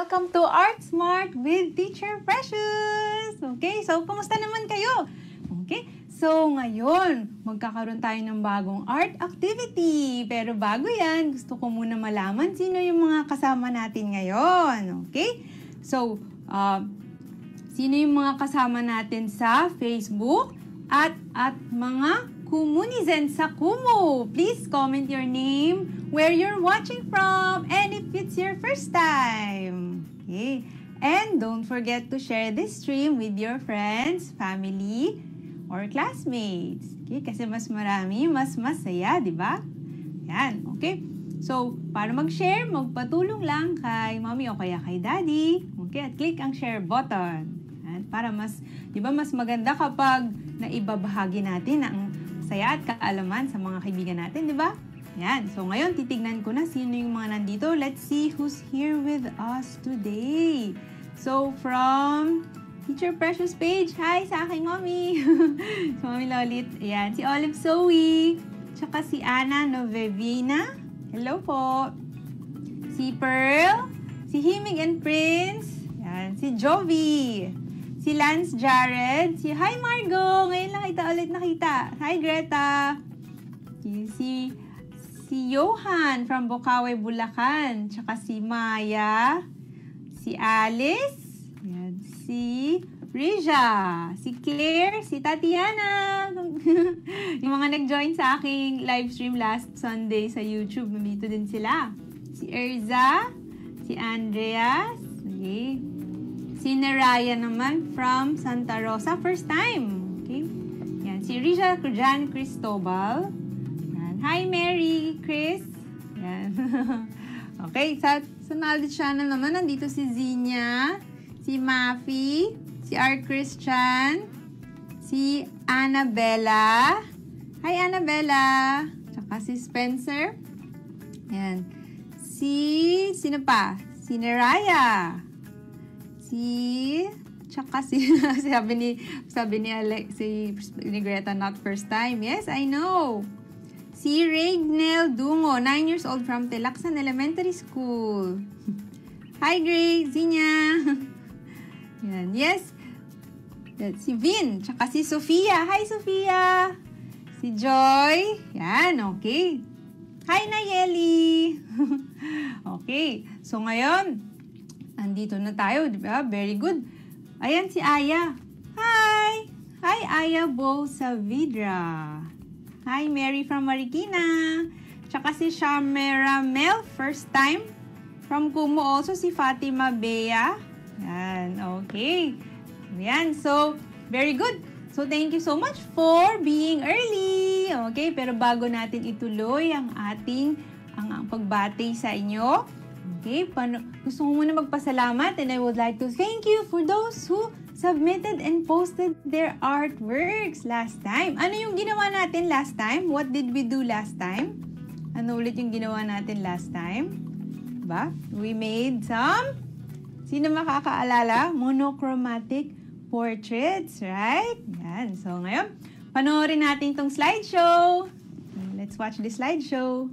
Welcome to Art Smart with Teacher Precious! Okay, so kumusta naman kayo? Okay, so ngayon, magkakaroon tayo ng bagong art activity. Pero bago yan, gusto ko muna malaman sino yung mga kasama natin ngayon. Okay, so sino yung mga kasama natin sa Facebook at mga Kumunizen sa Kumu. Please comment your name, where you're watching from, and if it's your first time. Okay. And don't forget to share this stream with your friends, family, or classmates. Okay? Kasi mas marami, mas masaya, di ba? Yan. Okay? So, para mag-share, magpatulong lang kay mommy o kaya kay daddy. Okay? At click ang share button. Yan. Para mas, di ba, mas maganda kapag naibabahagi natin ang saya at kaalaman sa mga kaibigan natin, di ba? Yan. So, ngayon, titignan ko na sino yung mga nandito. Let's see who's here with us today. So, from Teacher Precious page, hi sa aking mommy. So, mommy Lolit. Ayan, si Olive Zoe. Tsaka si Ana Novevina. Hello po. Si Pearl. Si Himig and Prince. Ayan, si Jovi. Si Lance Jared, si Hi Margo, ngayon lang kita ulit nakita. Hi Greta. Si Johan from Bukawi, Bulacan. Tsaka si Maya. Si Alice. Yan. Si Rija. Si Claire. Si Tatiana. Yung mga nag-join sa aking live stream last Sunday sa YouTube, nandito din sila. Si Erza. Si Andreas. Okay. Si Neraya naman from Santa Rosa, first time. Okay? Yan. Si Risha Jan Cristobal. Yan. Hi, Mary, Chris. Yan. Okay, sa knowledge channel naman, nandito si Zinya, si Mafi, si Art Christian, si Annabella. Hi, Annabella. Tsaka si Spencer. Yan. Sino pa? Si Neraya. Tsaka sabi ni Alex, ni Greta, not first time. Yes, I know. Si Regnel Dungo, 9 years old from Telaksan Elementary School. Hi, Greg, Zinya. Yan, yes. Si Vin, tsaka si Sofia. Hi, Sofia. Si Joy. Yan, okay. Hi, Nayeli. Okay, so ngayon, andito na tayo, di ba? Very good. Ayan si Aya. Hi! Hi, Aya Bo Savidra. Hi, Mary from Marikina. Tsaka si Shamera Mel, first time. From Kumu also, si Fatima Bea. Yan, okay. Yan, so, very good. So, thank you so much for being early. Okay, pero bago natin ituloy ang ating pagbati sa inyo, okay, gusto ko muna magpasalamat and I would like to thank you for those who submitted and posted their artworks last time. Ano yung ginawa natin last time? What did we do last time? Ano ulit yung ginawa natin last time? Diba? We made some, sino makakaalala? Monochromatic portraits, right? Yan. So ngayon, panoorin natin itong slideshow. Let's watch the slideshow.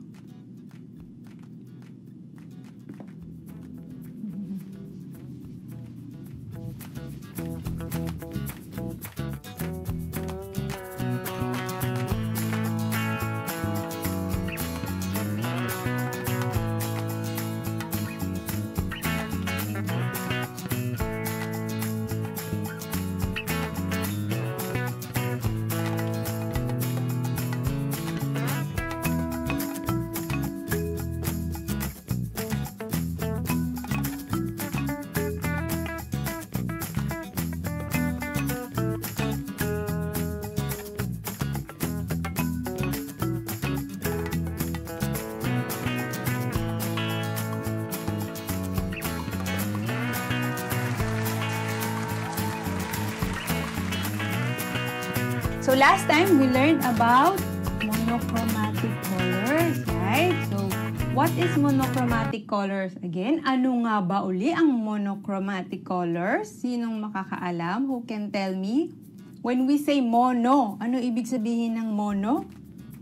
So last time, we learned about monochromatic colors, right? So, what is monochromatic colors? Again, ano nga ba uli ang monochromatic colors? Sinong makakaalam? Who can tell me? When we say mono, ano ibig sabihin ng mono?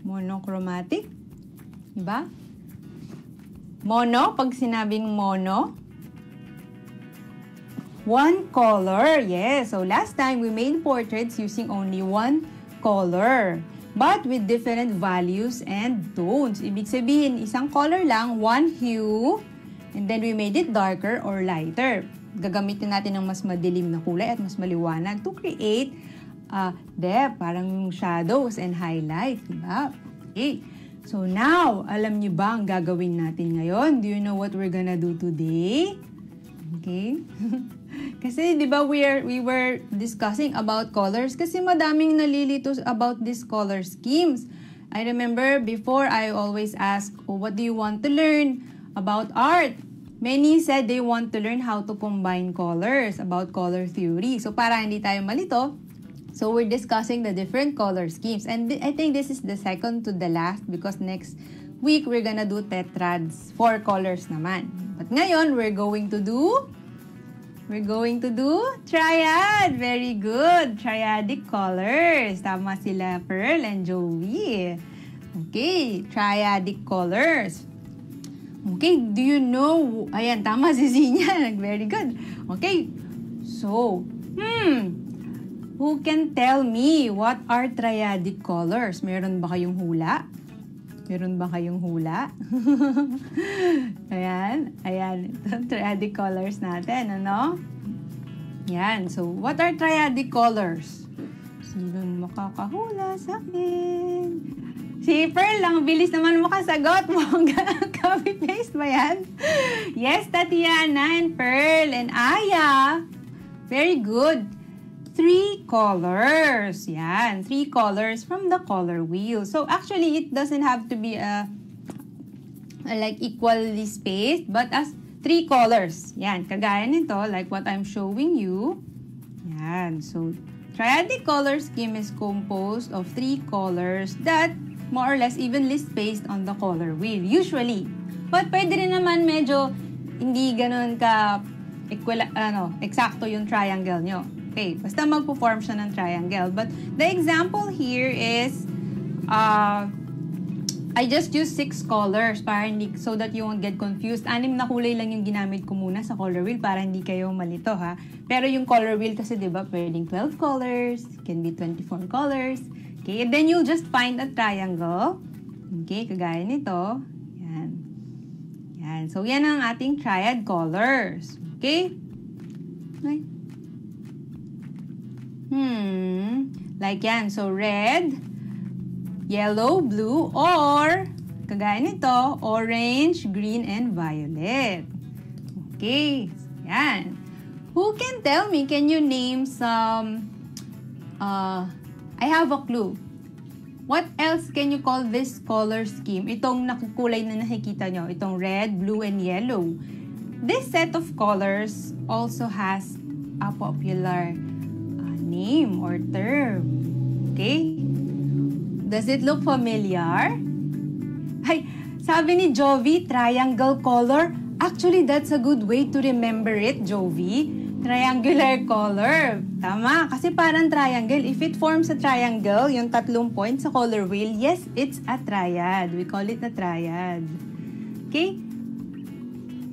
Monochromatic? Diba? Mono, pag sinabing mono, one color. Yes, so last time we made portraits using only one color, but with different values and tones. Ibig sabihin, isang color lang, one hue, and then we made it darker or lighter. Gagamitin natin ng mas madilim na kulay at mas maliwanag to create depth, parang yung shadows and highlights, diba? Okay. So now, alam niyo ba ang gagawin natin ngayon? Do you know what we're gonna do today? Okay? Kasi, di ba, we were discussing about colors kasi madaming nalilito about these color schemes. I remember before I always ask, oh, what do you want to learn about art? Many said they want to learn how to combine colors, about color theory. So, para hindi tayo malito, so we're discussing the different color schemes. And I think this is the second to the last because next week we're gonna do tetrads, 4 colors naman. But ngayon, we're going to do triad. Very good. Triadic colors. Tama sila, Pearl and Joey. Okay, triadic colors. Okay, do you know? Ayan, tama si Zinya. Very good. Okay, so, who can tell me what are triadic colors? Meron ba kayong hula? Meron ba kayong hula? Ayan. Triadic colors natin, ano? Yan. So, what are triadic colors? Sinong makakahula sa akin? Si Pearl lang, bilis naman makasagot mo. Copy-paste ba yan? Yes, Tatiana and Pearl and Aya. Very good. 3 colors. Yan, 3 colors from the color wheel. So actually, it doesn't have to be like equally spaced, but as 3 colors. Yan, kagaya nito, like what I'm showing you. Yan, so triadic color scheme is composed of 3 colors that more or less evenly spaced on the color wheel, usually. But pwede rin naman medyo hindi ganun ka eksakto yung triangle nyo. Okay, basta magpo-form siya ng triangle. But the example here is, I just used 6 colors para hindi, so that you won't get confused. 6 na kulay lang yung ginamit ko muna sa color wheel para hindi kayo malito, ha? Pero yung color wheel kasi, di ba, pwedeng 12 colors, can be 24 colors. Okay, and then you'll just find a triangle. Okay, kagaya nito. Yan. Yan. So, yan ang ating triad colors. Okay? Okay. Like yan. So, red, yellow, blue, or, kagaya nito, orange, green, and violet. Okay. Yan. Who can tell me, can you name some, I have a clue. What else can you call this color scheme? Itong nakukulay na nakikita nyo, itong red, blue, and yellow. This set of colors also has a popular name or term. Okay? Does it look familiar? Ay, sabi ni Jovi, triangle color. Actually, that's a good way to remember it, Jovi. Triangular color. Tama, kasi parang triangle. If it forms a triangle, yung 3 points sa color wheel, yes, it's a triad. We call it a triad. Okay?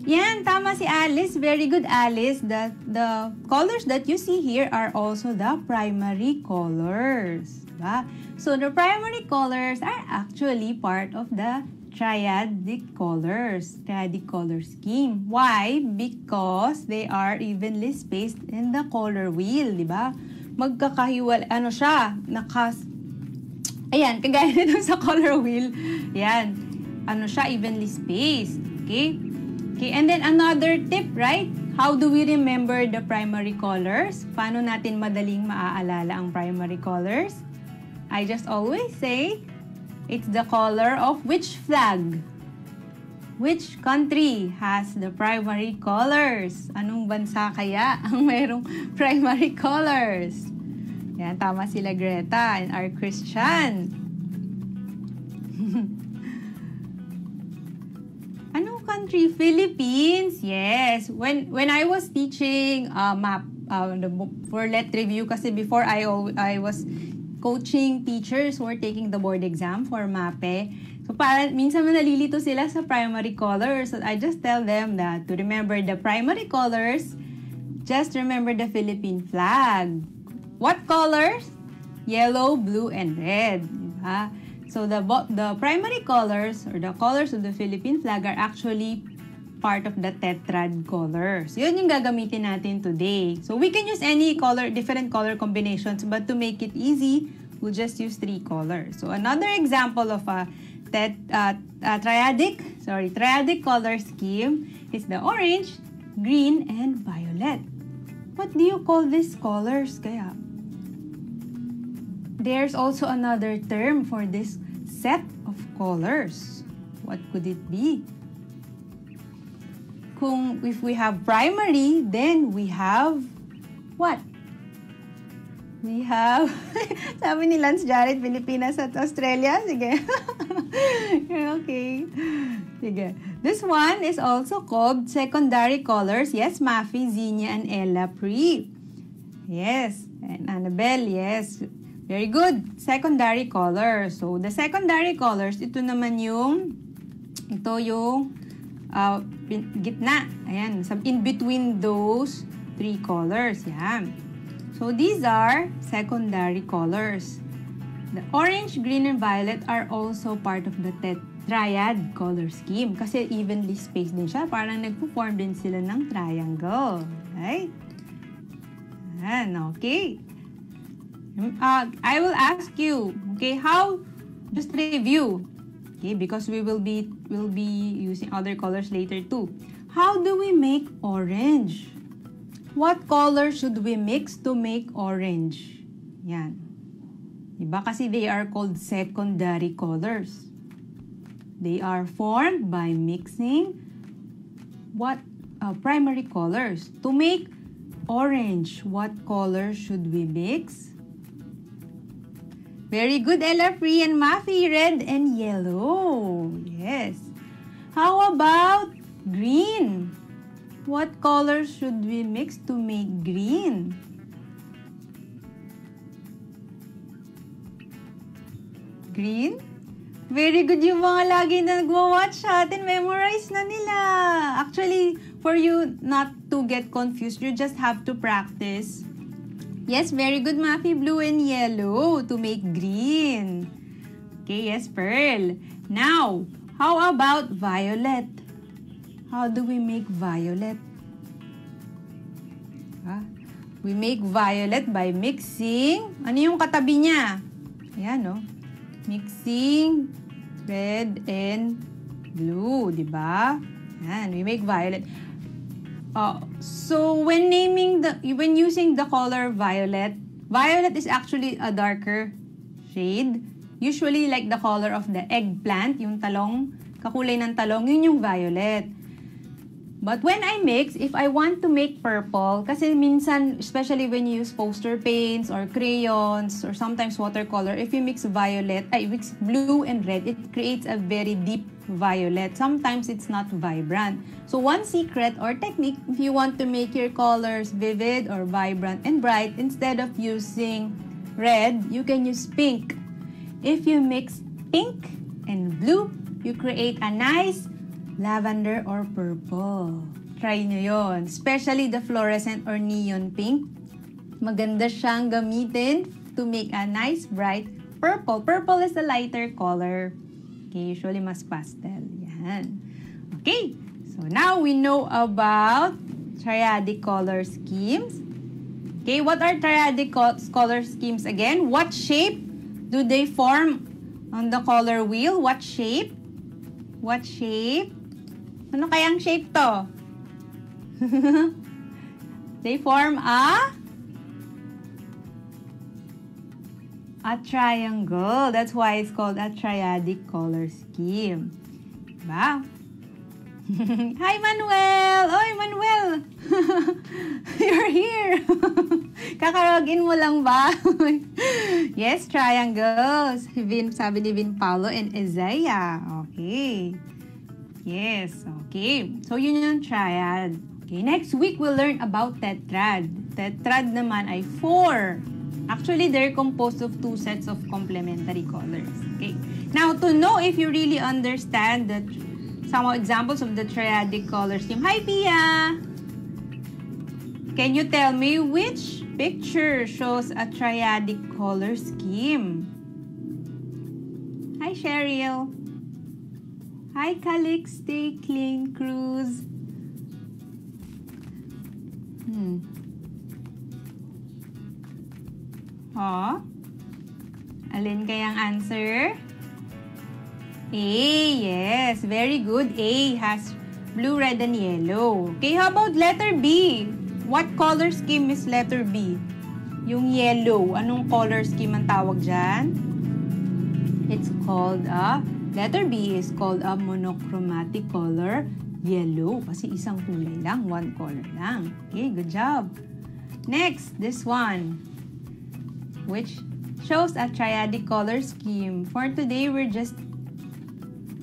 Yan, tama si Alice. Very good, Alice. The colors that you see here are also the primary colors. Diba? So, the primary colors are actually part of the triadic colors. Triadic color scheme. Why? Because they are evenly spaced in the color wheel. Diba? Magkakahiwal, siya? Ayan, kagaya nito sa color wheel. Yan. Siya? Evenly spaced. Okay? Okay, and then another tip, right? How do we remember the primary colors? Paano natin madaling maaalala ang primary colors? I just always say, it's the color of which flag? Which country has the primary colors? Anong bansa kaya ang mayroong primary colors? Yan, tama sila Greta and our Christian. Country, Philippines. Yes. When I was teaching map for let review, kasi before I was coaching teachers who are taking the board exam for MAPE. So minsan nalilito sila sa primary colors. So I just tell them that to remember the primary colors, Just remember the Philippine flag. What colors? Yellow, blue, and red. Diba? So the primary colors or the colors of the Philippine flag are actually part of the tetrad colors. Yun yung gagamitin natin today. So we can use any color, different color combinations, but to make it easy, we'll just use 3 colors. So another example of a triadic color scheme is the orange, green, and violet. What do you call these colors kaya? There's also another term for this set of colors. What could it be? If we have primary, then we have what? We have, sabi ni Lance Jared, Pilipinas at Australia. Sige. Okay. Sige. This one is also called secondary colors. Yes, Mafi, Zinia, and Ella Pri. Yes. And Annabelle, yes. Very good. Secondary colors. So, the secondary colors, ito yung gitna. Ayan. In between those 3 colors. Yan. So, these are secondary colors. The orange, green, and violet are also part of the triad color scheme. Kasi evenly spaced din siya. Parang nagpo-form din sila ng triangle. Right? Ayan. Okay. I will ask you, okay, just review, okay, because we'll be using other colors later too. How do we make orange? What color should we mix to make orange? Yan. Diba? Kasi they are called secondary colors. They are formed by mixing primary colors. To make orange, what color should we mix? Very good, Ella Free and Mafi, red and yellow. Yes. How about green? What colors should we mix to make green? Green? Very good yung mga lagi na nagwa-watch sa atin. Memorize na nila. Actually, for you not to get confused, you just have to practice. Yes, very good, Mafi. Blue and yellow to make green. Okay, yes, Pearl. Now, how about violet? How do we make violet? We make violet by mixing. Ano yung katabi niya? Ayan, no? Mixing red and blue, di ba? Ayan, we make violet. So when using the color violet, violet is actually a darker shade. Usually like the color of the eggplant, yung talong, kakulay ng talong, yun yung violet. But when I mix, if I want to make purple, kasi minsan, especially when you use poster paints or crayons or sometimes watercolor, if you mix mix blue and red, it creates a very deep violet. Sometimes it's not vibrant. So one secret or technique, if you want to make your colors vivid or vibrant and bright, instead of using red, you can use pink. If you mix pink and blue, you create a nice lavender or purple. Try nyo yon. Especially the fluorescent or neon pink. Maganda siyang gamitin to make a nice bright purple. Purple is a lighter color. Okay, usually mas pastel. Yan. Okay, so now we know about triadic color schemes. Okay, what are triadic color schemes again? What shape do they form on the color wheel? What shape? What shape? Ano kayang shape to? They form a triangle. That's why it's called a triadic color scheme. Diba? Hi, Manuel! Oy, Manuel! You're here! Kakarogin mo lang ba? Yes, triangles. Sabi ni Vin Paulo and Isaiah. Okay. Yes, okay. So, yun yung triad. Okay, next week, we'll learn about tetrad. Tetrad naman ay 4. Actually, they're composed of 2 sets of complementary colors. Okay. Now, to know if you really understand some examples of the triadic color scheme. Hi, Pia! Can you tell me which picture shows a triadic color scheme? Hi, Cheryl. Hi, Calixte, Clean Cruz. Oh, alin kayang answer? A, yes. Very good. A has blue, red, and yellow. Okay, how about letter B? What color scheme is letter B? Yung yellow. Anong color scheme ang tawag dyan? It's called a, letter B is called a monochromatic color yellow. Kasi isang kulay lang, one color lang. Okay, good job. Next, this one, which shows a triadic color scheme. For today, we're just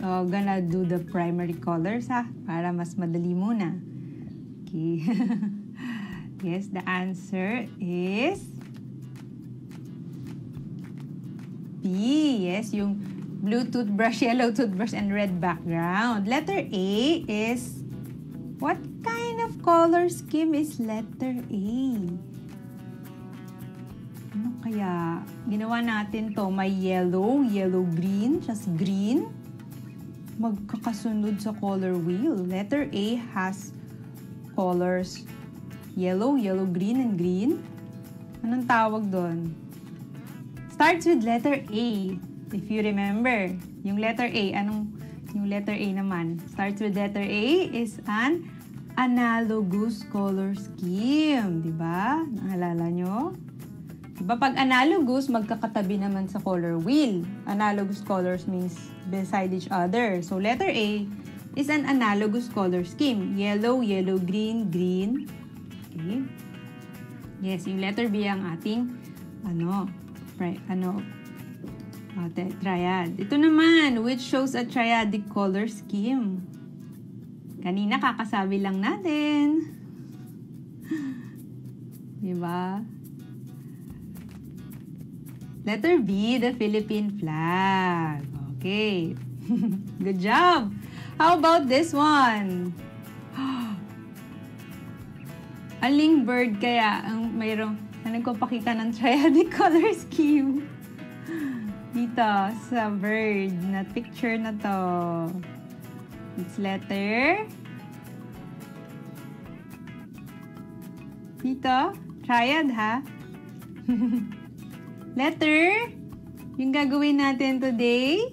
gonna do the primary colors, ha? Para mas madali muna. Okay. Yes, the answer is B. Yes, yung blue toothbrush, yellow toothbrush, and red background. Letter A is, what kind of color scheme is letter A? Ano kaya? Ginawa natin to, may yellow, yellow-green, just green. Magkakasunod sa color wheel. Letter A has colors yellow, yellow-green, and green. Anong tawag doon? Starts with letter A. If you remember, yung letter A, yung letter A naman? Starts with letter A is an analogous color scheme. Diba? Naalala nyo? Diba pag analogous, magkakatabi naman sa color wheel. Analogous colors means beside each other. So, letter A is an analogous color scheme. Yellow, yellow, green, green. Okay. Yes, yung letter B ang ating, triad. Ito naman, which shows a triadic color scheme. Kanina, kakasabi lang natin. Diba? Letter B, the Philippine Flag. Okay. Good job. How about this one? Aling bird kaya ang mayroong nagpapakita ng triadic color scheme? Dito sa bird na picture na to. It's letter. Dito, triad ha. Letter, yung gagawin natin today,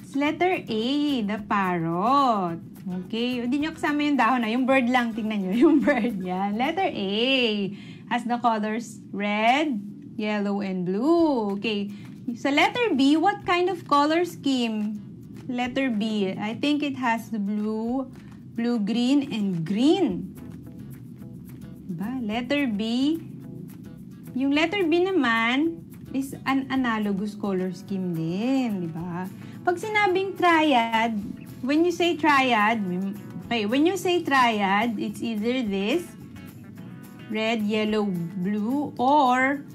it's letter A, the parrot. Okay, hindi nyo kasama yung dahon na, yung bird lang, tingnan nyo, yung bird yan. Letter A has the colors red, yellow, and blue. Okay, sa letter B, what kind of color scheme? Letter B, I think it has the blue, green, and green. Diba? Letter B, yung letter B naman is an analogous color scheme din, di ba? Pag sinabing triad, when you say triad, it's either this, red, yellow, blue, or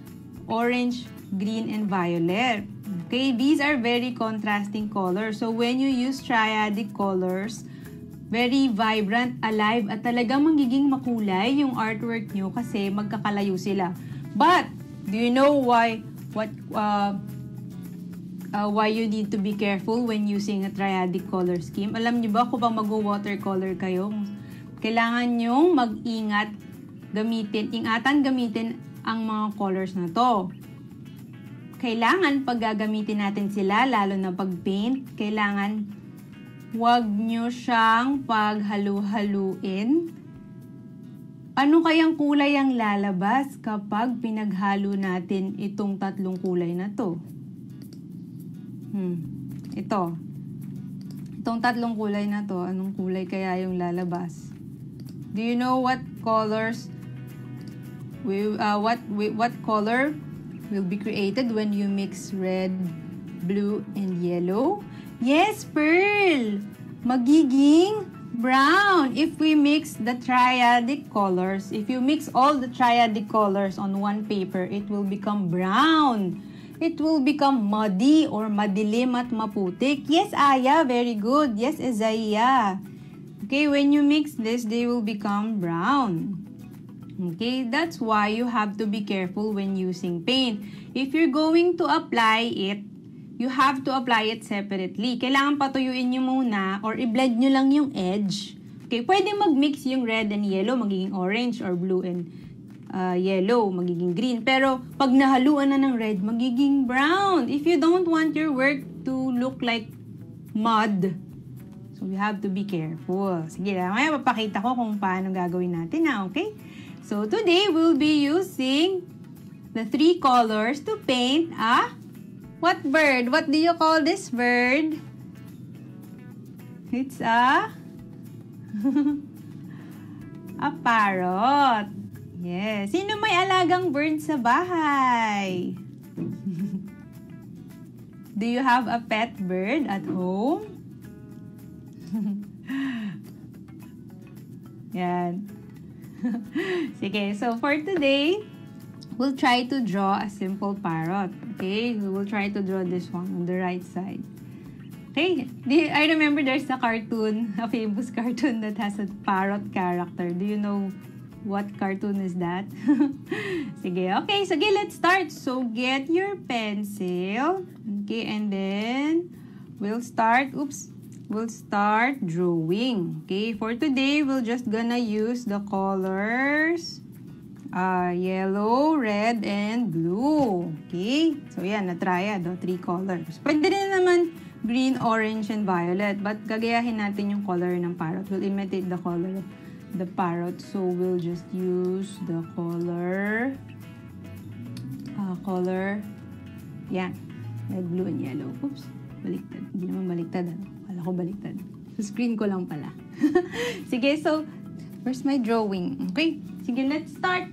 orange, green, and violet. Okay, these are very contrasting colors. So when you use triadic colors, very vibrant, alive, at talagang magiging makulay yung artwork nyo kasi magkakalayo sila. But, do you know why you need to be careful when using a triadic color scheme? Alam niyo ba kung bang mag-watercolor kayo, kailangan nyong mag-ingat, ingatan gamitin ang mga colors na to. Kailangan pag gagamitin natin sila, lalo na pag paint, kailangan huwag nyo siyang paghalu-haluin. Ano kayang kulay ang lalabas kapag pinaghalo natin itong tatlong kulay na to? Itong tatlong kulay na to, anong kulay kaya yung lalabas? Do you know what colors what color will be created when you mix red, blue, and yellow? Yes, Pearl! Magiging brown if we mix the triadic colors. If you mix all the triadic colors on one paper, it will become brown. It will become muddy or madilim at maputik. Yes, Aya, very good. Yes, Isaiah. Okay, when you mix this, they will become brown. Okay, that's why you have to be careful when using paint. If you're going to apply it, you have to apply it separately. Kailangan patuyuin nyo muna or i-blend nyo lang yung edge. Okay, pwede mag-mix yung red and yellow, magiging orange, or blue and yellow, magiging green. Pero pag nahaluan na ng red, magiging brown. If you don't want your work to look like mud, so you have to be careful. Sige, mamaya papakita ko kung paano gagawin natin na, okay? So today, we'll be using the 3 colors to paint a what bird? What do you call this bird? It's a a parrot. Yes. Sino may alagang bird sa bahay? Do you have a pet bird at home? Yan. Sige, so for today, we'll try to draw a simple parrot. Okay, we will try to draw this one on the right side. Okay, I remember there's a cartoon, a famous cartoon that has a parrot character. Do you know what cartoon is that? Sige, okay, let's start. So get your pencil. Okay, and then we'll start drawing. Okay, for today, we're just gonna use the colors yellow, red, and blue. Okay? So, yan, na-triad, 3 colors. Pwede rin naman green, orange, and violet. But, gagayahin natin yung color ng parrot. We'll imitate the color of the parrot. So, we'll just use the color, yan, red, blue, and yellow. Oops, baliktad. Hindi naman baliktad. Kala ko baliktad. So, screen ko lang pala. Sige, so, where's my drawing? Okay, sige, let's start.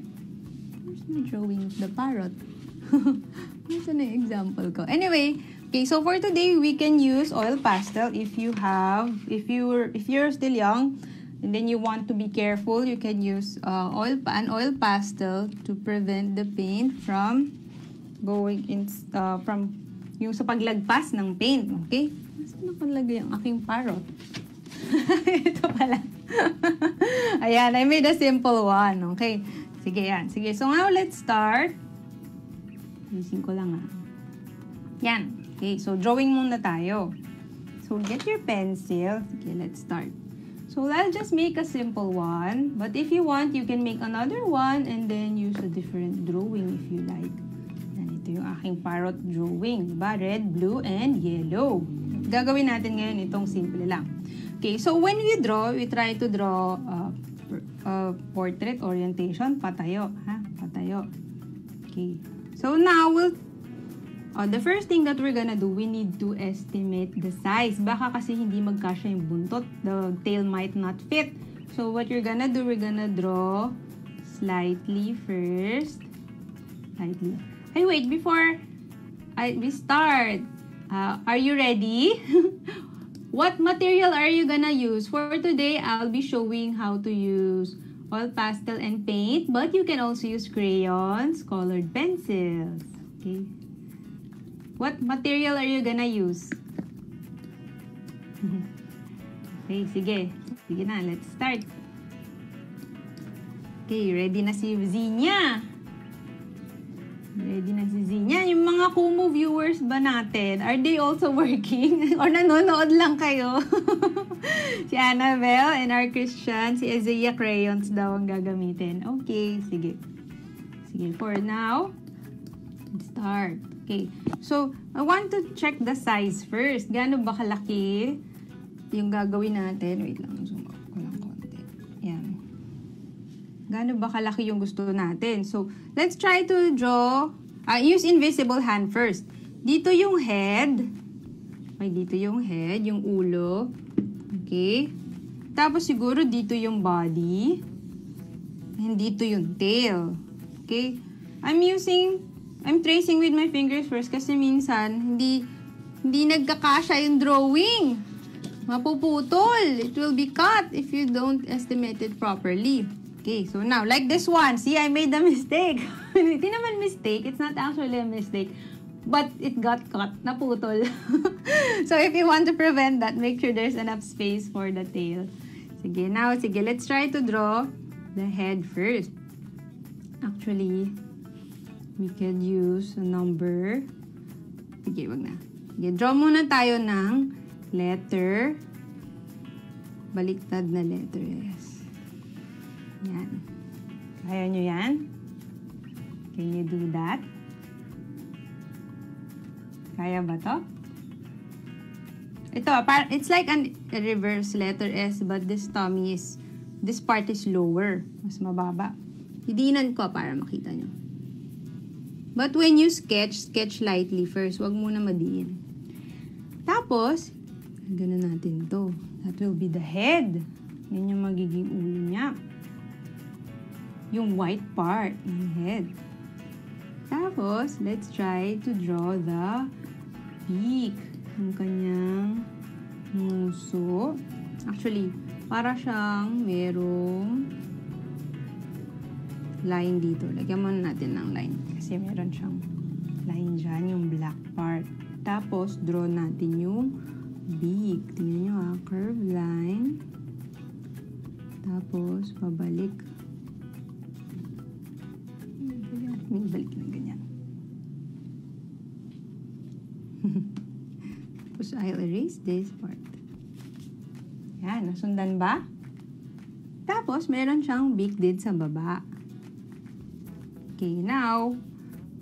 My drawing of the parrot. Nasaan na yung example ko? Anyway, okay, so for today, we can use oil pastel if you're still young, and then you want to be careful, you can use an oil pastel to prevent the paint from going in, from yung sa paglagpas ng paint, okay? Nasaan nakalagay ang aking parrot? Ito pala. Ayan, I made a simple one, okay? Sige, yan. Sige, so now let's start. Using ko lang, Yan. Okay, so drawing muna tayo. So get your pencil. Okay, let's start. So I'll just make a simple one. But if you want, you can make another one and then use a different drawing if you like. Yan, ito yung aking parrot drawing. Diba? Red, blue, and yellow. Gagawin natin ngayon itong simple lang. Okay, so when we draw, we try to draw portrait orientation, patayo, patayo. Okay. So now the first thing that we're gonna do, we need to estimate the size. Baka kasi hindi magkasya yung buntot, the tail might not fit. So what you're gonna do, we're gonna draw slightly first. Slightly. Hey, wait, before we start, are you ready? What material are you gonna use? For today, I'll be showing how to use oil pastel and paint, but you can also use crayons, colored pencils. Okay. What material are you gonna use? Okay, sige. Sige na, let's start. Okay, ready na si Zinya. Ready na si Zinya. Yung mga Kumu viewers ba natin, are they also working? Or nanonood lang kayo? Si Annabelle and our Christian, si Isaiah crayons daw ang gagamitin. Okay, sige. Sige, for now, let's start. Okay, so, I want to check the size first. Gaano ba kalaki yung gagawin natin? Wait lang, zoom out ko lang konti. Yan. Gaano ba kalaki yung gusto natin? So, let's try to draw, use invisible hand first. Dito yung head. Okay, dito yung head, yung ulo. Okay. Tapos siguro dito yung body. And dito yung tail. Okay. I'm tracing with my fingers first kasi minsan hindi nagkakasya yung drawing. Mapuputol. It will be cut if you don't estimate it properly. Okay, so now, like this one. See, I made a mistake. Hindi naman mistake. It's not actually a mistake. But it got cut. Naputol. So, if you want to prevent that, make sure there's enough space for the tail. Sige, now, let's try to draw the head first. Actually, we could use a number. Sige, wag na. Sige, draw muna tayo ng letter. Baliktad na letter S. Yan. Kaya nyo yan? Can you do that? Kaya ba to? Ito, it's like a reverse letter S, but this part is lower. Mas mababa. Hidinan ko para makita nyo. But when you sketch lightly first. Huwag muna madiin. Tapos, gano'n natin to. That will be the head. Yan yung magiging ulo niya. Yung white part ng head. Tapos, let's try to draw the beak. Ang kanyang nguso. Actually, para siyang merong line dito. Lagyan muna natin ng line. Kasi meron siyang line dyan, yung black part. Tapos, draw natin yung beak. Tingnan nyo ha, curve line. Tapos, pabalik. May balik na ganyan. Tapos, I'll erase this part. Yan, nasundan ba? Tapos, meron siyang beak din sa baba. Okay, now,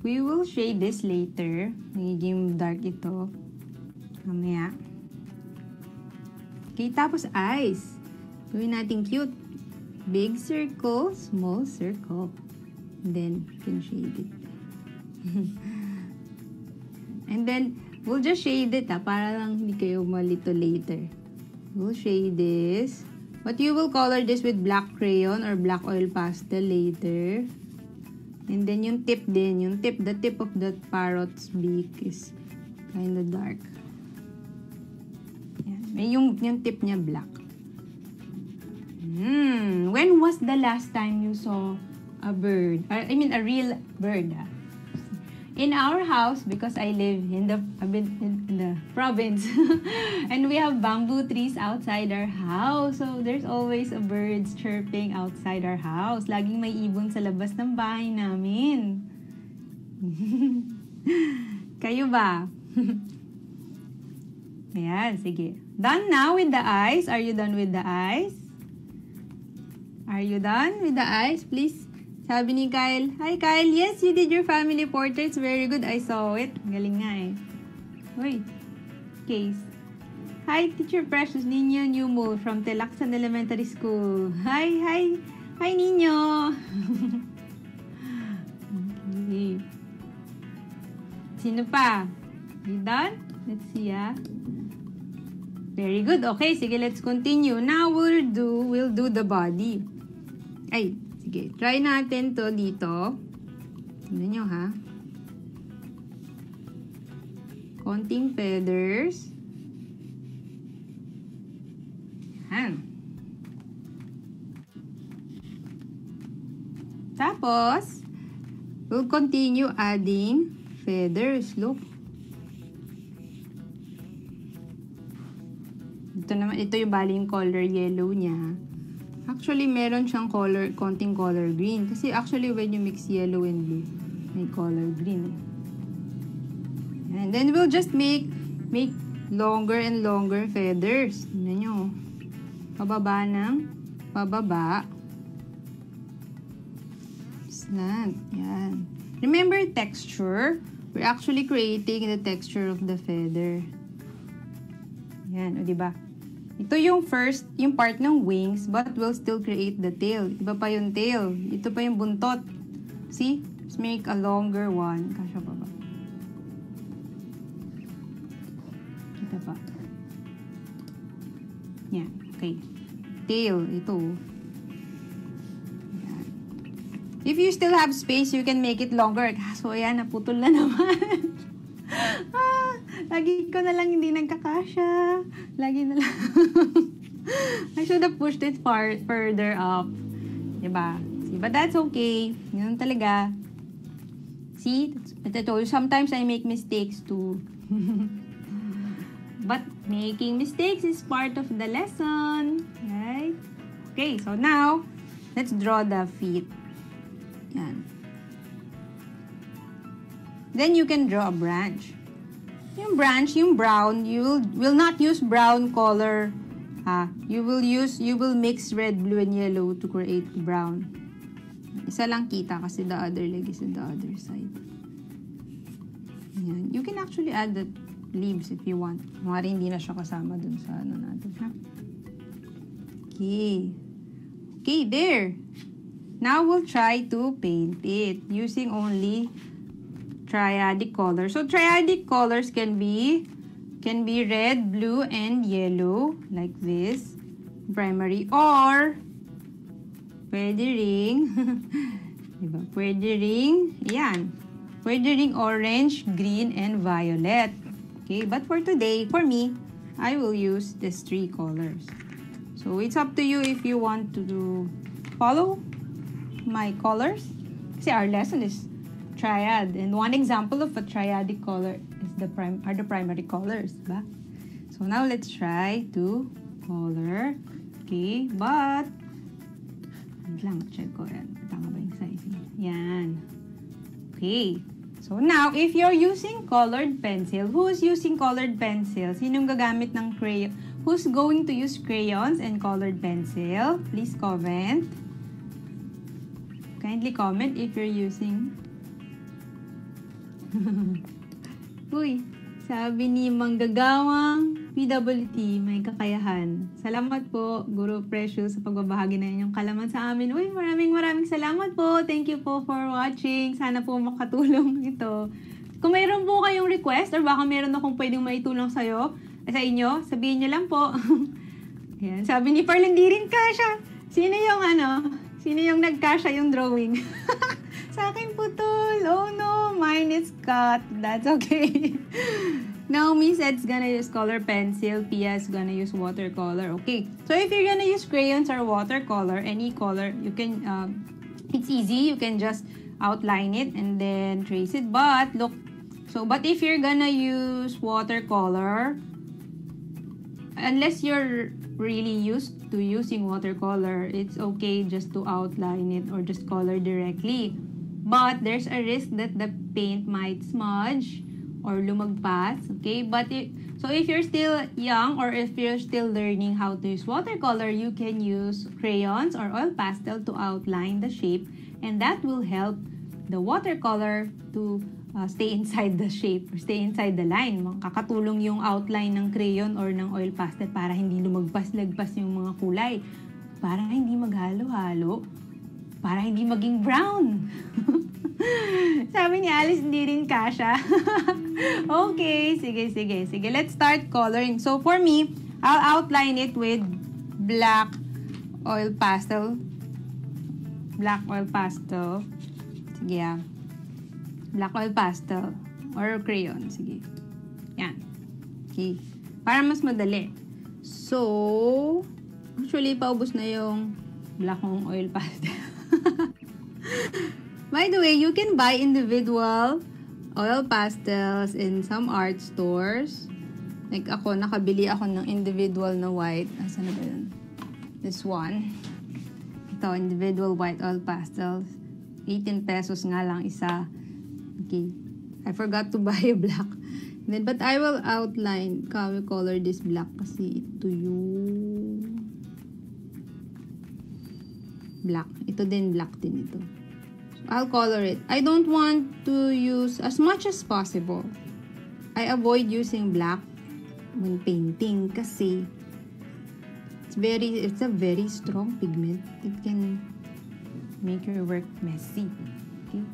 we will shade this later. Nagiging dark ito. Mamaya. Okay, tapos eyes. Gawin natin cute. Big circle, small circle. And then, you can shade it. And then, we'll just shade it para lang hindi kayo malito later. We'll shade this. But you will color this with black crayon or black oil pastel later. And then yung tip din, the tip of the parrot's beak is kind of dark. Yan. May yung tip niya black. When was the last time you saw a bird? I mean a real bird. In our house, because I live in the province, and we have bamboo trees outside our house. So, there's always a birds chirping outside our house. Laging may ibon sa labas ng bahay namin. Kayo ba? Ayan, sige. Done now with the eyes. Are you done with the eyes? Are you done with the eyes? Please. Sabi ni Kyle, hi Kyle, yes, you did your family portraits. Very good, I saw it. Galing nga eh. Uy, case. Hi, Teacher Precious, Nino Newmol from Telaksan Elementary School. Hi, hi, hi Nino. Okay. Sino pa? You done? Let's see Very good. Okay, sige, let's continue. Now we'll do the body. Ay, sige, try natin to dito. Tingnan nyo ha. Konting feathers. Yan. Tapos, we'll continue adding feathers. Look. Ito naman, ito yung baling color yellow niya. Actually, meron siyang konting color green. Kasi actually, when you mix yellow and blue, may color green. And then, we'll just make longer and longer feathers. Tignan nyo. Pababa ng pababa. Slant. Yan. Remember texture? We're actually creating the texture of the feather. Yan, o diba? Ito yung yung part ng wings, but we'll still create the tail. Iba pa yung tail. Ito pa yung buntot. See? Let's make a longer one. Kasya pa ba? Ito pa. Yan. Okay. Tail. Ito. Yan. If you still have space, you can make it longer. Kaso, ayan, naputol na naman. Lagi ko na lang hindi nagkakasya. Lagi na lang. I should have pushed it further up. Diba? See, but that's okay. Ganun talaga. See? I told you, sometimes I make mistakes too. But making mistakes is part of the lesson. Right? Okay, so now, let's draw the feet. Yan. Then you can draw a branch. Yung branch, yung brown, you will not use brown color. You will mix red, blue, and yellow to create brown. Isa lang kita kasi the other leg is on the other side. Yan. You can actually add the leaves if you want. Mari hindi na siya kasama dun sa ano natin, ha? Okay. Okay, there. Now we'll try to paint it using only triadic colors. So triadic colors can be red, blue, and yellow like this. Primary, or pwede ring diba? Pwede ring, yan. Pwede ring orange, green, and violet. Okay, but for today, for me, I will use these 3 colors. So it's up to you if you want to follow my colors. Kasi our lesson is triad, and one example of a triadic color is the primary colors, ba? So now let's try to color. Okay, but wait lang, check ko yan. Tama ba yung sizing? Yan. Okay. So now, if you're using colored pencil, who's using colored pencil? Sinong gagamit ng crayon? Who's going to use crayons and colored pencil? Please comment. Kindly comment if you're using. Uy, sabi ni Manggagawang PWT, may kakayahan. Salamat po, Guru Precious, sa pagbabahagi na inyong kalaman sa amin. Uy, maraming salamat po. Thank you po for watching. Sana po makatulong ito. Kung mayroon po kayong request or baka mayroon akong pwedeng maitulong sa inyo, sabihin nyo lang po. Ayan, sabi ni Pearl, hindi rin kasha. Sino yung nagkasha yung drawing? Sa akin putol. Oh no, mine is cut. That's okay. Naomi said it's gonna use color pencil. Pia's gonna use watercolor. Okay. So if you're gonna use crayons or watercolor, any color, you can, it's easy. You can just outline it and then trace it. But look, but if you're gonna use watercolor, unless you're really used to using watercolor, it's okay just to outline it or just color directly. But there's a risk that the paint might smudge or lumagpas, okay? But if you're still young or if you're still learning how to use watercolor, you can use crayons or oil pastel to outline the shape, and that will help the watercolor to stay inside the shape or stay inside the line. Makakatulong yung outline ng crayon or ng oil pastel para hindi lumagpas-lagpas yung mga kulay. Para hindi maghalo-halo. Para hindi maging brown. Sabi ni Alice, hindi rin kasha. Okay, sige. Let's start coloring. So for me, I'll outline it with black oil pastel. Sige black oil pastel or crayon. Sige. Yan. Okay. Para mas madali. So, actually, paubos na yung black oil pastel. By the way, you can buy individual oil pastels in some art stores. Like ako, nakabili ako ng individual na white. Asan na ba yun? This one. Ito, individual white oil pastels. 18 pesos nga lang isa. Okay. I forgot to buy a black. But I will outline, color this black kasi ito yung black. Ito din, black din ito. So, I'll color it. I don't want to use as much as possible. I avoid using black when painting kasi it's a very strong pigment. It can make your work messy. Okay?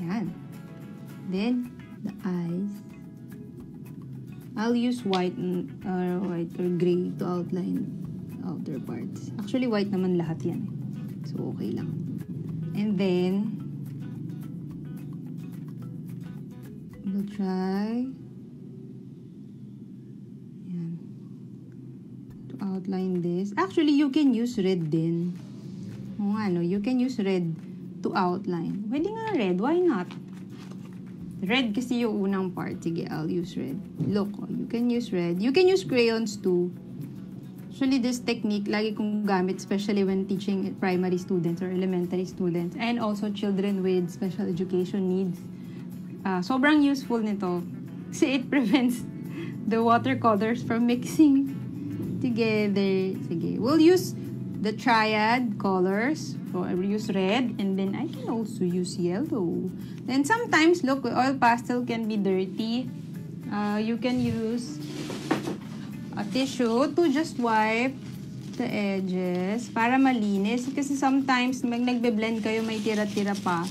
Yan. Then, the eyes. I'll use white or gray to outline outer parts. Actually, white naman lahat yan. So, okay lang. And then, we'll try to outline this. Actually, you can use red din. You can use red to outline. Pwede nga red. Why not? Red kasi yung unang part. Sige, I'll use red. Look, you can use red. You can use crayons too. Actually, this technique, lagi kong gamit, especially when teaching primary students or elementary students, and also children with special education needs. Sobrang useful nito. Kasi it prevents the watercolors from mixing together. Sige, we'll use the Triad Colors. So, I will use red, and then I can also use yellow. Then sometimes, look, oil pastel can be dirty. You can use a tissue to just wipe the edges para malinis. Kasi sometimes, nagbe-blend kayo, may tira-tira pa.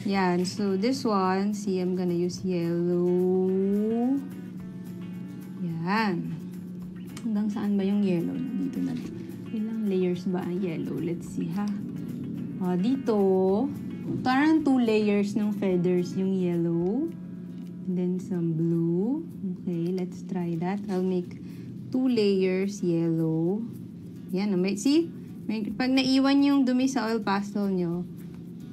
Yan. So, this one, see, I'm gonna use yellow. Yan. Hanggang saan ba yung yellow? Dito na lang. Ilang layers ba ang yellow? Let's see, ha? Dito, parang 2 layers ng feathers yung yellow. And then some blue. Okay, let's try that. I'll make 2 layers yellow. Yan, see? Pag naiwan yung dumi sa oil pastel nyo,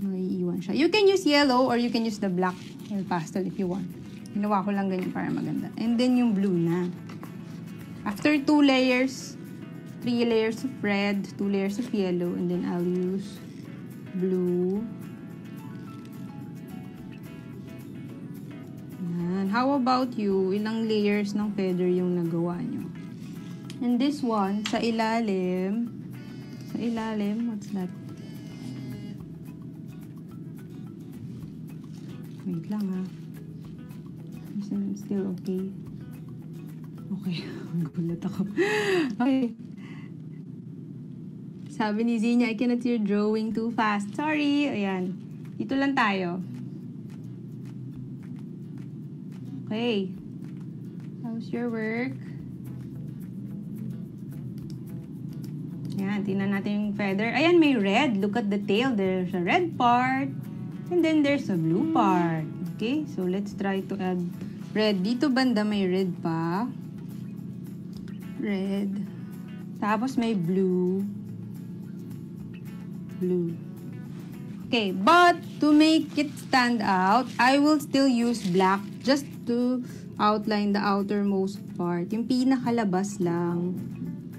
maiiwan siya. You can use yellow or you can use the black oil pastel if you want. Ginawa ko lang ganyan para maganda. And then yung blue na. After 2 layers, 3 layers of red, 2 layers of yellow, and then I'll use blue. Yan. How about you? Ilang layers ng feather yung nagawa nyo? And this one, sa ilalim, what's that? Wait lang, ha? Still okay. Okay, gulat ako. Okay. Sabi ni Zinya, I cannot see your drawing too fast. Sorry. Ayan. Dito lang tayo. Okay. How's your work? Ayan, tingnan natin yung feather. Ayan, may red. Look at the tail. There's a red part. And then there's a blue part. Okay, so let's try to add red. Dito banda may red pa. Red. Tapos may blue. Blue. Okay, but to make it stand out, I will still use black just to outline the outermost part. Yung pinakalabas lang.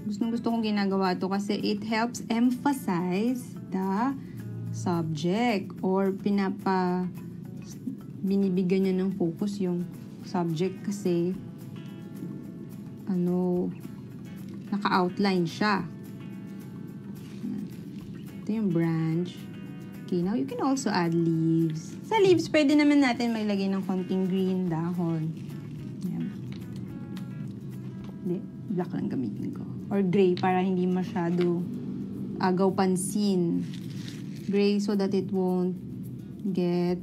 Gusto kong ginagawa to kasi it helps emphasize the subject or binibigyan niya ng focus yung subject kasi naka-outline siya. Ito yung branch. Okay, now you can also add leaves. Sa leaves, pwede naman natin maglagay ng konting green dahon. Yan. Hindi, black lang gamitin ko. Or gray para hindi masyado agaw pansin. Gray so that it won't get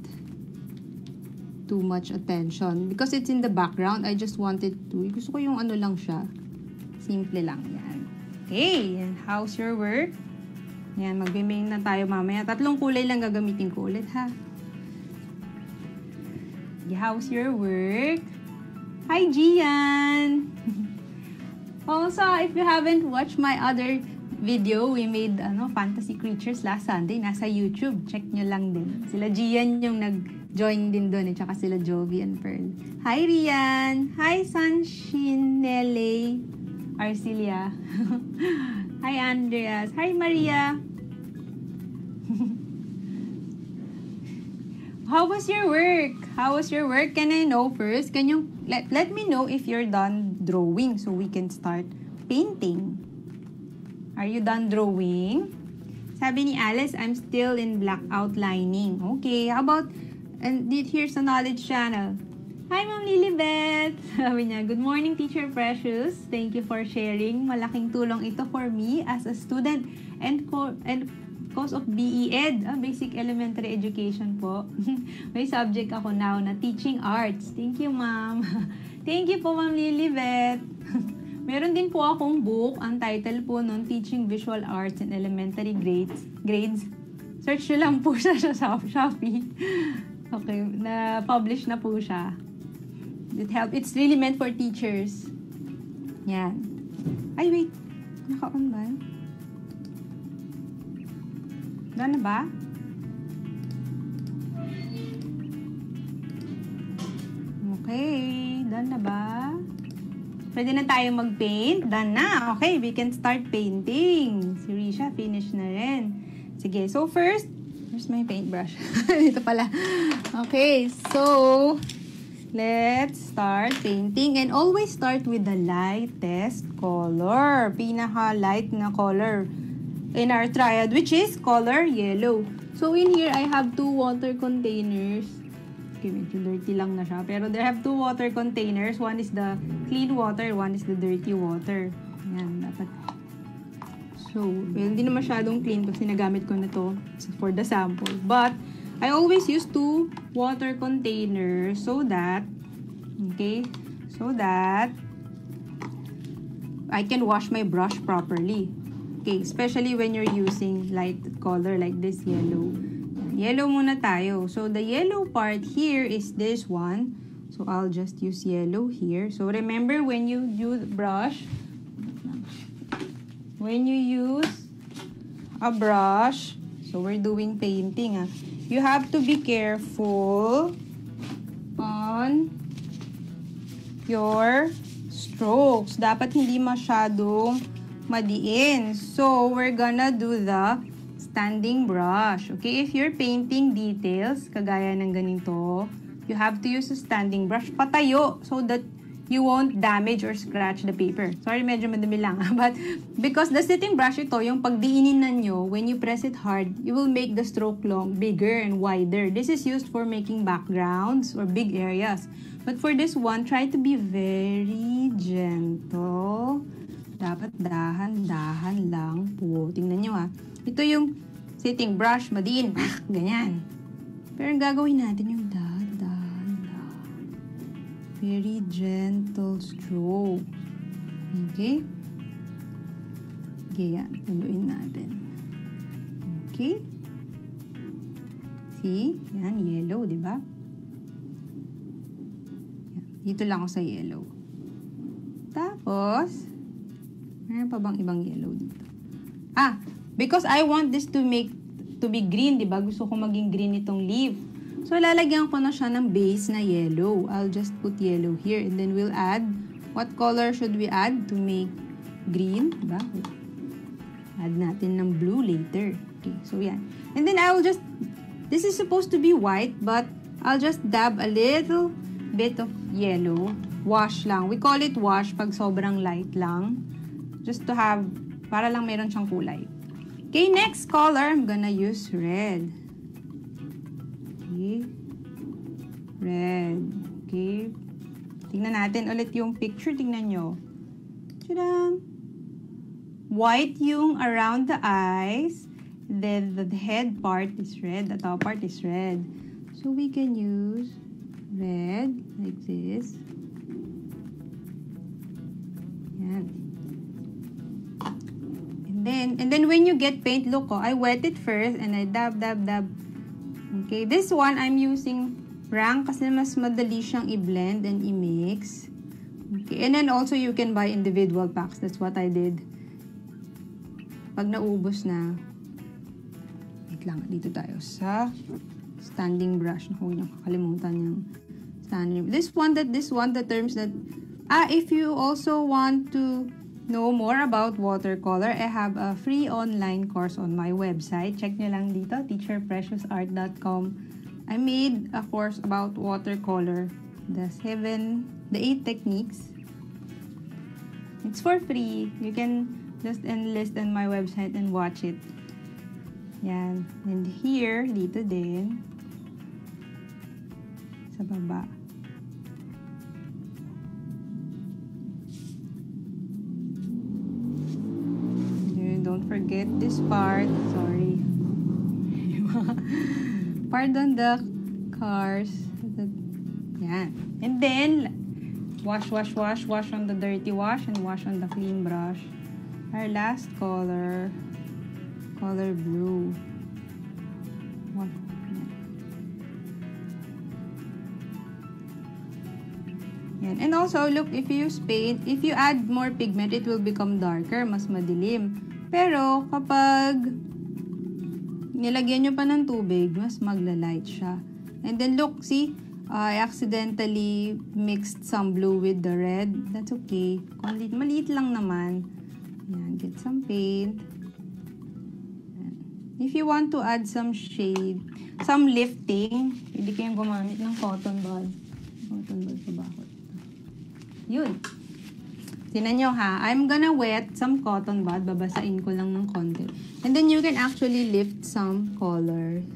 too much attention. Because it's in the background, I just wanted to, gusto ko yung lang siya. Simple lang yan. Okay, and how's your work? Yan, mag-remain na tayo mamaya. 3 kulay lang gagamitin ko ulit, ha? How's your work? Hi, Gian! Also, if you haven't watched my other video, we made fantasy creatures last Sunday. Nasa YouTube. Check nyo lang din. Sila Gian yung nag-join din doon. Tsaka sila Jovi and Pearl. Hi, Rian! Hi, Sanshinele Arcilia. Hi, Andreas. Hi, Maria. How was your work? How was your work? Can I know first? Can you let me know if you're done drawing so we can start painting? Are you done drawing? Sabi ni Alice, I'm still in black outlining. Okay, how about, and here's a knowledge channel. Hi, Ma'am Lilibet! Sabi niya, good morning, Teacher Precious. Thank you for sharing. Malaking tulong ito for me as a student and cause of BE Ed, Basic Elementary Education po. May subject ako now na Teaching Arts. Thank you, Ma'am. Thank you po, Ma'am Lilibet. Meron din po akong book, ang title po nun, Teaching Visual Arts in Elementary Grades. Search nyo lang po siya sa Shopee. Okay, na-publish na po siya. It's really meant for teachers. Yan. Ay, wait. Naka-on ba? Done na ba? Okay. Done na ba? Pwede na tayo mag-paint. Done na. Okay, we can start painting. Si Risha, finish na rin. Sige, so first, where's my paintbrush? Dito pala. Okay, so, let's start painting. And always start with the lightest color. Pinaka-light na color in our triad, which is color yellow. So, in here, I have 2 water containers. Okay, medyo dirty lang na siya. Pero I have 2 water containers. One is the clean water, one is the dirty water. Ayan, dapat. So, well, hindi na masyadong clean kasi nagamit ko na to for the sample. But, I always use 2 water containers so that, okay, so that I can wash my brush properly. Okay, especially when you're using light color like this yellow. Yellow muna tayo. So, the yellow part here is this one. So, I'll just use yellow here. So, remember when you use brush, when you use a brush, so we're doing painting, you have to be careful on your strokes. Dapat hindi masyadong madiin. So, we're gonna do the standing brush. Okay, if you're painting details, kagaya ng ganito, you have to use a standing brush patayo so that you won't damage or scratch the paper. Sorry, medyo madumi lang. But because the sitting brush ito, yung pagdiinin na nyo, when you press it hard, you will make the stroke long, bigger and wider. This is used for making backgrounds or big areas. But for this one, try to be very gentle. Dapat dahan-dahan lang po. Tingnan nyo Ito yung sitting brush, madiin. Ganyan. Pero ang gagawin natin yung dahan-dahan lang. Very gentle stroke. Okay? Okay, yan. Tunduin natin. Okay? See? Yan, yellow, di ba? Dito lang ako sa yellow. Tapos, meron pa bang ibang yellow dito? Because I want this to be green, di ba? Gusto ko maging green itong leaf. So, lalagyan ko na siya ng base na yellow. I'll just put yellow here. And then we'll add, what color should we add to make green? Diba? Add natin ng blue later. Okay, so yan. And then I will just, this is supposed to be white, but I'll just dab a little bit of yellow. Wash lang. We call it wash pag sobrang light lang. Just to have, para lang meron siyang kulay. Okay, next color, I'm gonna use red. Okay. Red. Okay. Tingnan natin ulit yung picture. Tingnan nyo. Tadam! White yung around the eyes. Then the head part is red. The top part is red. So we can use red like this. Yan. And then when you get paint, look, I wet it first and I dab. Okay, this one I'm using rank kasi mas madali siyang i-blend and i-mix. Okay, and then also you can buy individual packs. That's what I did. Pag naubos na, wait lang, dito tayo sa standing brush. Naku, nakakalimutan yung standing. This one, the terms that, if you also want to know more about watercolor, I have a free online course on my website. Check nyo lang dito, teacherpreciousart.com. I made a course about watercolor, the 8 techniques. It's for free. You can just enlist on my website and watch it. Yan. And here, dito din, sa baba. Don't forget this part. Sorry. Part on the cars. Yan. And then, wash on the dirty wash and wash on the clean brush. Our last color, color blue. Yan. And also, look, if you use paint, if you add more pigment, it will become darker, mas madilim. Pero, kapag nilagyan nyo pa ng tubig, mas magla-light siya. And then, look, see, I accidentally mixed some blue with the red. That's okay. Maliit lang naman. Yan, get some paint. Yan. If you want to add some shade, some lifting, pwede kayong gumamit ng cotton bud. Cotton bud pa ba ako? Yun. Tinan nyo ha, I'm gonna wet some cotton bud. Babasain ko lang ng konti. And then you can actually lift some color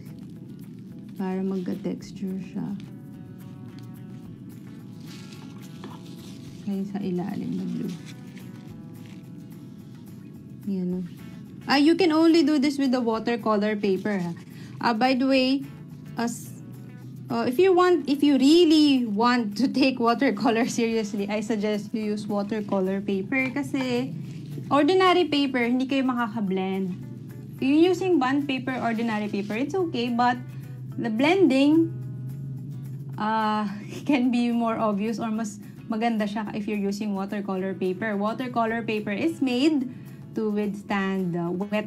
para magka-texture siya. Kaya sa ilalim na blue. Yan. You can only do this with the watercolor paper. By the way, if you really want to take watercolor seriously, I suggest you use watercolor paper kasi ordinary paper, hindi kayo makaka-blend. If you're using bond paper, ordinary paper, it's okay, but the blending can be more obvious or mas maganda siya if you're using watercolor paper. Watercolor paper is made to withstand the wet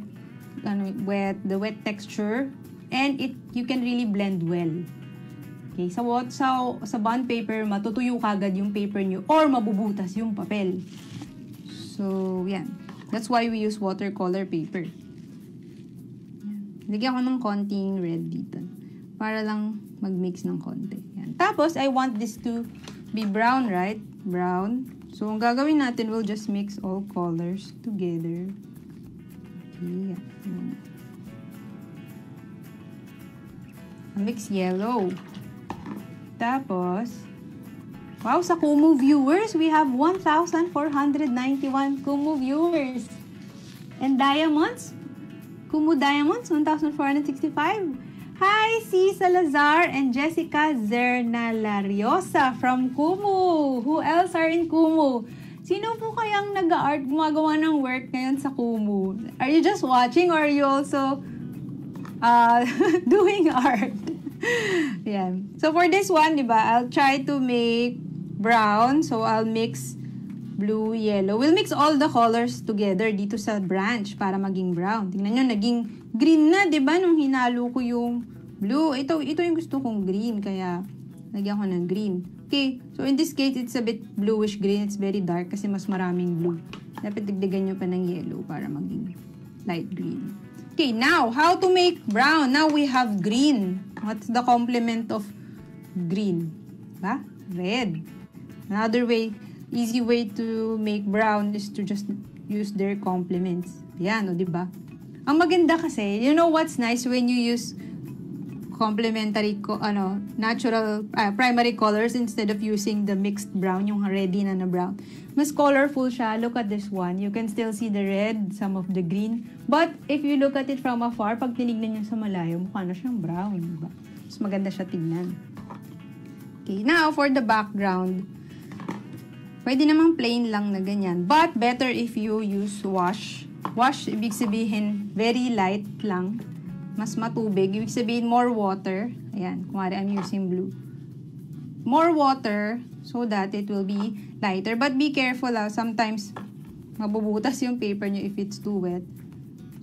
texture, and you can really blend well. Okay, sa bond paper, matutuyo kagad yung paper nyo or mabubutas yung papel. So, yan. That's why we use watercolor paper. Lagyan ko ng konting red dito para lang mag-mix ng konti. Yan. Tapos, I want this to be brown, right? Brown. So, ang gagawin natin, we'll just mix all colors together. Okay, yan. Mix yellow. Tapos, wow, sa Kumu viewers, we have 1,491 Kumu viewers. And diamonds, Kumu diamonds, 1,465. Hi, C. Salazar and Jessica Zernalariosa from Kumu. Who else are in Kumu? Sino po kayang nag-art, gumagawa ng work ngayon sa Kumu? Are you just watching or are you also doing art? Yeah. So for this one, diba, I'll try to make brown. So I'll mix blue, yellow. We'll mix all the colors together dito sa branch para maging brown. Tingnan nyo, naging green na, diba, nung hinalo ko yung blue. Ito yung gusto kong green, kaya lagyan ko ng green. Okay, so in this case, it's a bit bluish green. It's very dark kasi mas maraming blue. Dapat dagdagan nyo pa ng yellow para maging light green. Okay, now, how to make brown? Now we have green. What's the complement of green? Ba? Red. Another way, easy way to make brown is to just use their complements. Yan, o, diba? Ang maganda kasi, you know what's nice when you use complementary, natural, primary colors instead of using the mixed brown, yung ready na brown. Mas colorful siya. Look at this one. You can still see the red, some of the green. But if you look at it from afar, pag tinignan nyo sa malayo, mukha na siyang brown. Diba? Mas maganda siya tignan. Okay, now for the background. Pwede namang plain lang na ganyan. But better if you use wash. Wash, ibig sabihin, very light lang. Mas matubig. Ibig sabihin, more water. Ayan, kumari I'm using blue. More water so that it will be lighter. But be careful, sometimes mabubutas yung paper nyo if it's too wet.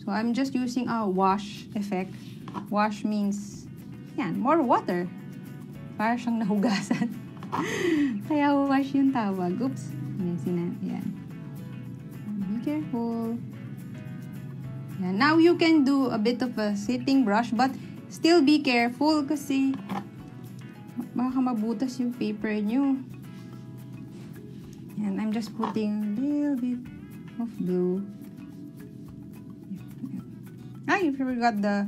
So I'm just using a wash effect. Wash means, yan, more water. Para siyang nahugasan. Kaya wash yung tawag. Oops. Yan. Be careful. Yan. Now you can do a bit of a sitting brush, but still be careful kasi baka mabutas yung paper nyo. Yan. I'm just putting a little bit of blue. I forgot the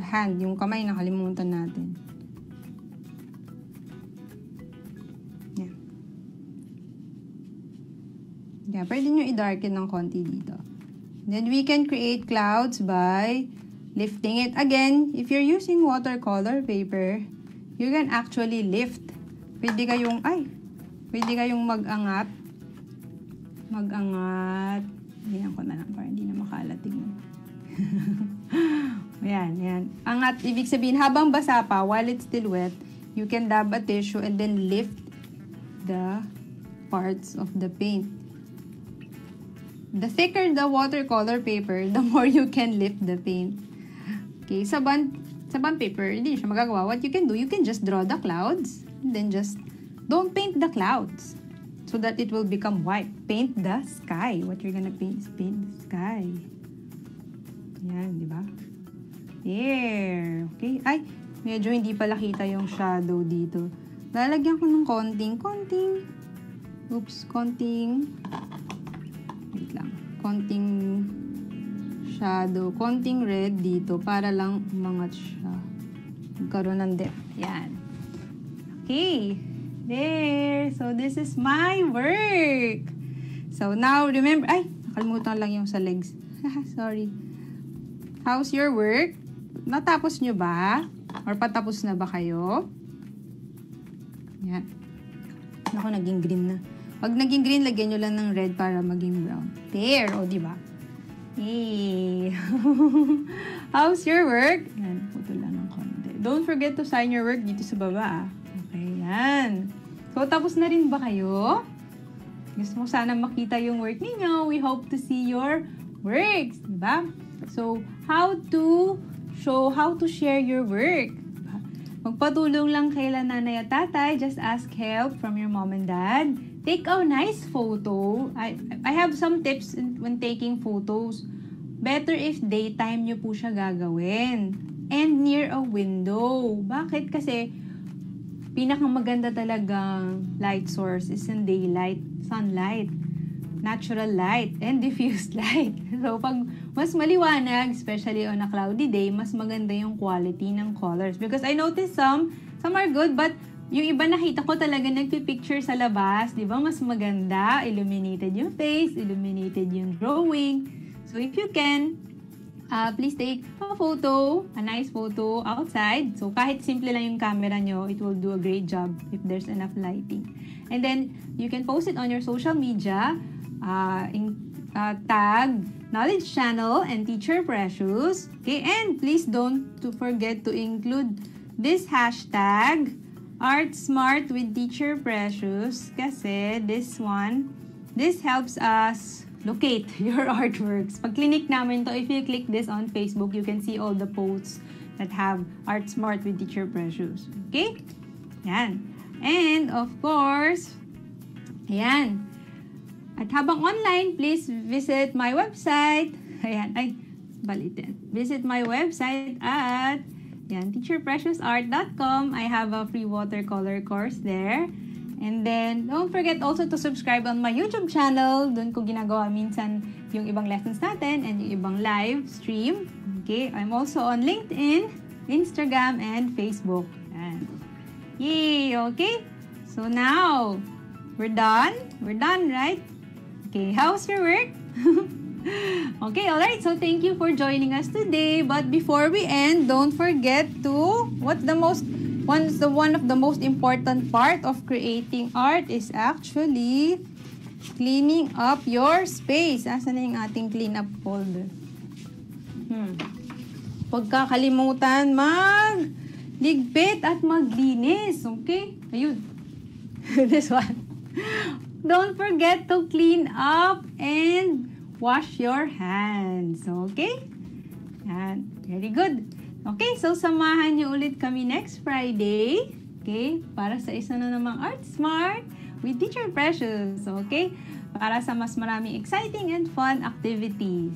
hand, yung kamay, nakalimutan natin. Yan. Yeah, pwede nyo i-darken ng konti dito. Then we can create clouds by lifting it. Again, if you're using watercolor paper, you can actually lift. Pwede kayong mag-angat. Ganyan ko na lang para hindi na makalat. Yan. Angat, ibig sabihin, habang basa pa, while it's still wet, you can dab a tissue and then lift the parts of the paint. The thicker the watercolor paper, the more you can lift the paint. Okay, sa bond sa bond paper, hindi siya magagawa. What you can do, you can just draw the clouds, and then just don't paint the clouds so that it will become white. Paint the sky. What you're gonna paint is paint the sky. Yan, di ba? There. Okay. Ay, medyo hindi pala kita yung shadow dito. Lalagyan ko ng konting, wait lang, konting shadow, konting red dito para lang umangat siya. Magkaroon ng depth. Yan. Okay. There. So, this is my work. So, now, remember, ay, nakalimutan lang yung sa legs. Sorry. How's your work? Natapos nyo ba? Or patapos na ba kayo? Yan. Ako, naging green na. Pag naging green, lagyan nyo lang ng red para maging brown. There. O, diba? Hey. How's your work? Yan. Puto lang ng konti. Don't forget to sign your work dito sa baba. Okay, yan. So, tapos na rin ba kayo? Gusto mo sana makita yung work ninyo. We hope to see your works. Diba? So, how to share your work. Magpatulong lang kaila nanay at tatay. Just ask help from your mom and dad. Take a nice photo. I have some tips when taking photos. Better if daytime nyo po siya gagawin. And near a window. Bakit? Kasi pinakamaganda talagang light source is in daylight, sunlight, natural light, and diffused light. So, pag mas maliwanag, especially on a cloudy day, mas maganda yung quality ng colors. Because I noticed some are good, but yung iba nakita ko talaga nagpipicture sa labas, di ba? Mas maganda, illuminated yung face, illuminated yung drawing. So, if you can, please take a photo, a nice photo outside. So, kahit simple lang yung camera nyo, it will do a great job if there's enough lighting. And then, you can post it on your social media, tag Knowledge Channel and Teacher Precious. Okay, and please don't forget to include this hashtag, Art Smart with Teacher Precious, kasi this helps us locate your artworks. Pag clinic namin to, if you click this on Facebook, you can see all the posts that have Art Smart with Teacher Precious. Okay? Yan. And, of course, ayan. At habang online, please visit my website. Ayan. Ay, balitin. Visit my website at teacherpreciousart.com. I have a free watercolor course there. And then, don't forget also to subscribe on my YouTube channel. Doon ko ginagawa minsan yung ibang lessons natin and yung ibang live stream. Okay? I'm also on LinkedIn, Instagram, and Facebook. And, yay! Okay? So now, we're done. We're done, right? Okay, how's your work? Okay, alright. So, thank you for joining us today. But before we end, don't forget to, one of the most important part of creating art is actually cleaning up your space. Asan na yung ating clean up folder? Huwag kakalimutan magligpit at maglinis. Okay? Ayun. This one. Don't forget to clean up and wash your hands. Okay? Yan. Very good. Okay, so samahan niyo ulit kami next Friday. Okay? Para sa isa na namang Art Smart with Teacher Precious. Okay? Para sa mas maraming exciting and fun activities.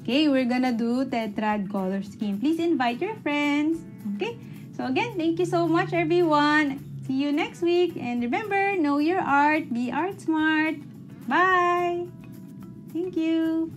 Okay, we're gonna do Triad Color Scheme. Please invite your friends. Okay? So again, thank you so much everyone. See you next week. And remember, know your art, be art smart. Bye! Thank you!